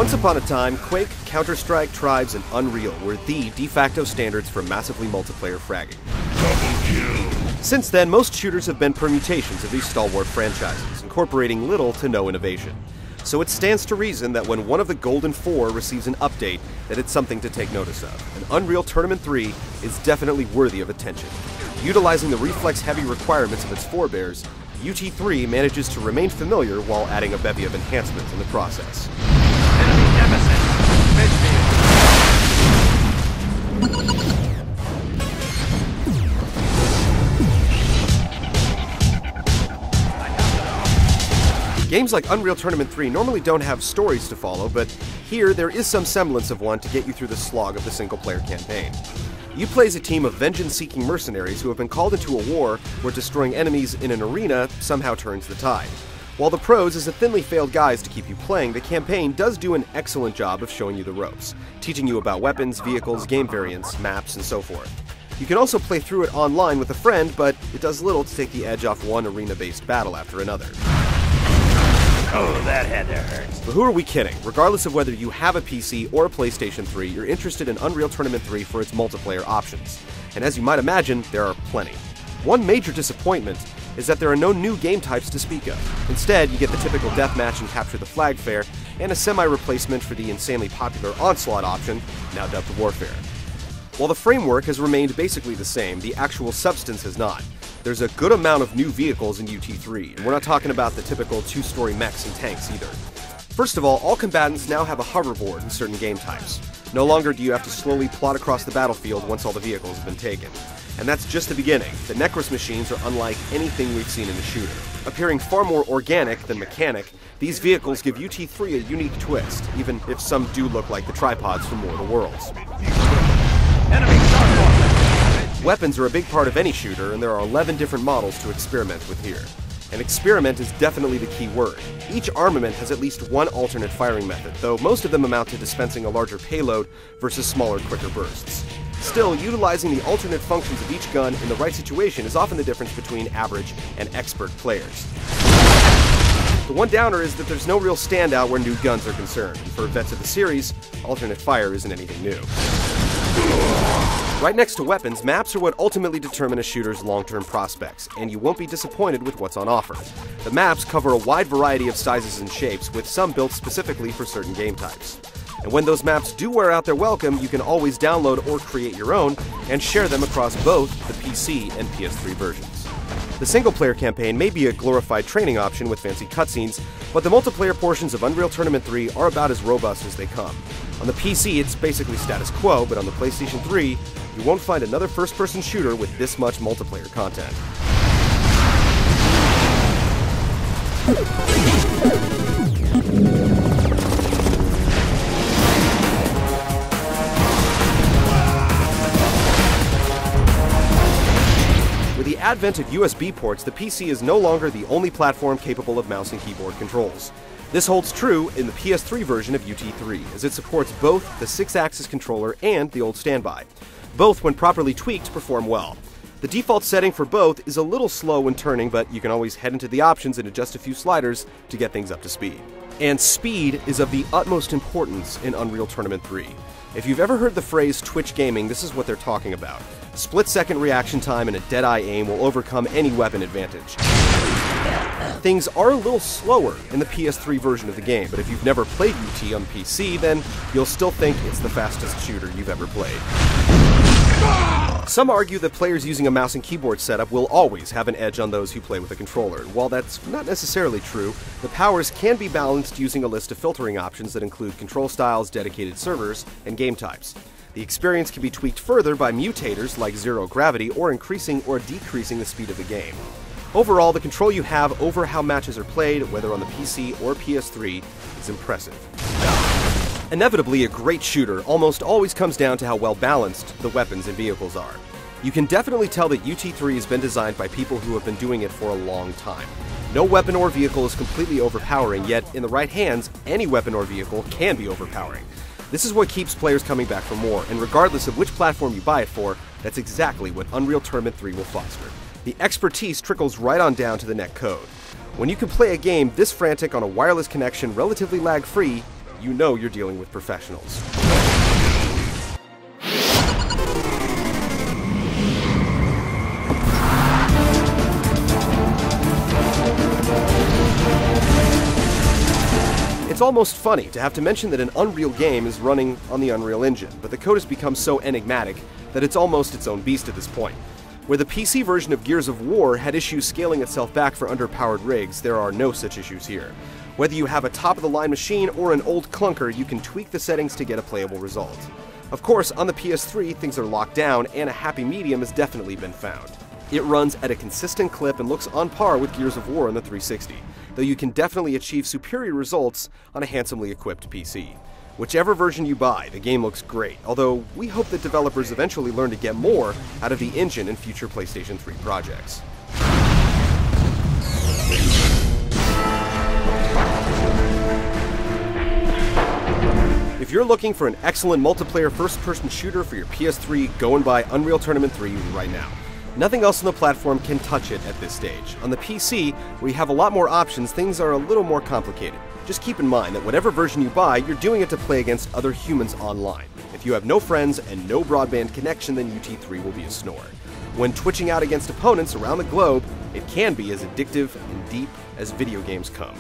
Once upon a time, Quake, Counter-Strike, Tribes, and Unreal were the de facto standards for massively multiplayer fragging. Since then, most shooters have been permutations of these stalwart franchises, incorporating little to no innovation. So it stands to reason that when one of the Golden Four receives an update, that it's something to take notice of, and Unreal Tournament 3 is definitely worthy of attention. Utilizing the reflex-heavy requirements of its forebears, UT3 manages to remain familiar while adding a bevy of enhancements in the process. Enemy deficit. Midfield. Games like Unreal Tournament 3 normally don't have stories to follow, but here there is some semblance of one to get you through the slog of the single-player campaign. You play as a team of vengeance-seeking mercenaries who have been called into a war where destroying enemies in an arena somehow turns the tide. While the prose is a thinly veiled guise to keep you playing, the campaign does do an excellent job of showing you the ropes, teaching you about weapons, vehicles, game variants, maps, and so forth. You can also play through it online with a friend, but it does little to take the edge off one arena-based battle after another. Oh, that had to hurt. But who are we kidding? Regardless of whether you have a PC or a PlayStation 3, you're interested in Unreal Tournament 3 for its multiplayer options. And as you might imagine, there are plenty. One major disappointment is that there are no new game types to speak of. Instead, you get the typical deathmatch and capture the flag fare, and a semi-replacement for the insanely popular Onslaught option, now dubbed Warfare. While the framework has remained basically the same, the actual substance has not. There's a good amount of new vehicles in UT3, and we're not talking about the typical two-story mechs and tanks either. First of all combatants now have a hoverboard in certain game types. No longer do you have to slowly plot across the battlefield once all the vehicles have been taken. And that's just the beginning. The Necros machines are unlike anything we've seen in a shooter. Appearing far more organic than mechanic, these vehicles give UT3 a unique twist, even if some do look like the tripods from War of the Worlds. Enemy shot. Weapons are a big part of any shooter, and there are 11 different models to experiment with here. And experiment is definitely the key word. Each armament has at least one alternate firing method, though most of them amount to dispensing a larger payload versus smaller, quicker bursts. Still, utilizing the alternate functions of each gun in the right situation is often the difference between average and expert players. The one downer is that there's no real standout where new guns are concerned, and for vets of the series, alternate fire isn't anything new. Right next to weapons, maps are what ultimately determine a shooter's long-term prospects, and you won't be disappointed with what's on offer. The maps cover a wide variety of sizes and shapes, with some built specifically for certain game types. And when those maps do wear out their welcome, you can always download or create your own, and share them across both the PC and PS3 versions. The single-player campaign may be a glorified training option with fancy cutscenes, but the multiplayer portions of Unreal Tournament 3 are about as robust as they come. On the PC, it's basically status quo, but on the PlayStation 3, you won't find another first-person shooter with this much multiplayer content. With the advent of USB ports, the PC is no longer the only platform capable of mouse and keyboard controls. This holds true in the PS3 version of UT3, as it supports both the 6-axis controller and the old standby. Both, when properly tweaked, perform well. The default setting for both is a little slow when turning, but you can always head into the options and adjust a few sliders to get things up to speed. And speed is of the utmost importance in Unreal Tournament 3. If you've ever heard the phrase Twitch gaming, this is what they're talking about. Split-second reaction time and a dead-eye aim will overcome any weapon advantage. Things are a little slower in the PS3 version of the game, but if you've never played UT on PC, then you'll still think it's the fastest shooter you've ever played. Some argue that players using a mouse and keyboard setup will always have an edge on those who play with a controller, and while that's not necessarily true, the powers can be balanced using a list of filtering options that include control styles, dedicated servers, and game types. The experience can be tweaked further by mutators like zero gravity or increasing or decreasing the speed of the game. Overall, the control you have over how matches are played, whether on the PC or PS3, is impressive. Inevitably, a great shooter almost always comes down to how well balanced the weapons and vehicles are. You can definitely tell that UT3 has been designed by people who have been doing it for a long time. No weapon or vehicle is completely overpowering, yet in the right hands, any weapon or vehicle can be overpowering. This is what keeps players coming back for more, and regardless of which platform you buy it for, that's exactly what Unreal Tournament 3 will foster. The expertise trickles right on down to the net code. When you can play a game this frantic on a wireless connection relatively lag-free, you know you're dealing with professionals. It's almost funny to have to mention that an Unreal game is running on the Unreal Engine, but the code has become so enigmatic that it's almost its own beast at this point. Where the PC version of Gears of War had issues scaling itself back for underpowered rigs, there are no such issues here. Whether you have a top-of-the-line machine or an old clunker, you can tweak the settings to get a playable result. Of course, on the PS3, things are locked down, and a happy medium has definitely been found. It runs at a consistent clip and looks on par with Gears of War on the 360, though you can definitely achieve superior results on a handsomely equipped PC. Whichever version you buy, the game looks great, although we hope that developers eventually learn to get more out of the engine in future PlayStation 3 projects. If you're looking for an excellent multiplayer first-person shooter for your PS3, go and buy Unreal Tournament 3 right now. Nothing else on the platform can touch it at this stage. On the PC, where you have a lot more options, things are a little more complicated. Just keep in mind that whatever version you buy, you're doing it to play against other humans online. If you have no friends and no broadband connection, then UT3 will be a snore. When twitching out against opponents around the globe, it can be as addictive and deep as video games come.